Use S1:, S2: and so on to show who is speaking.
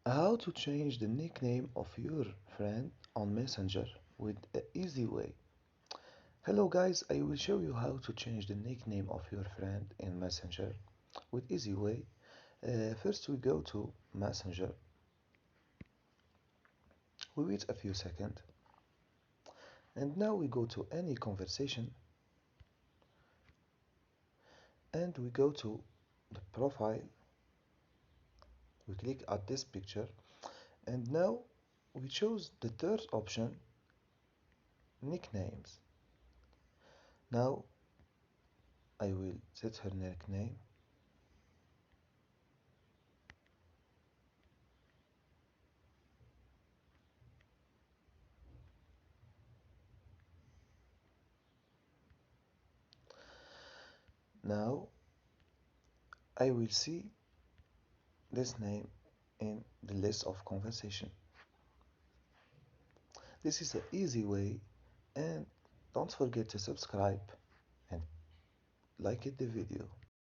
S1: How to change the nickname of your friend on Messenger with an easy way. Hello guys, I will show you how to change the nickname of your friend in Messenger with easy way. First we go to Messenger. We wait a few seconds and now we go to any conversation and we go to the profile. We click at this picture and now we choose the third option, nicknames. Now I will set her nickname. Now I will see this name in the list of conversation. This is an easy way, and don't forget to subscribe and like it the video.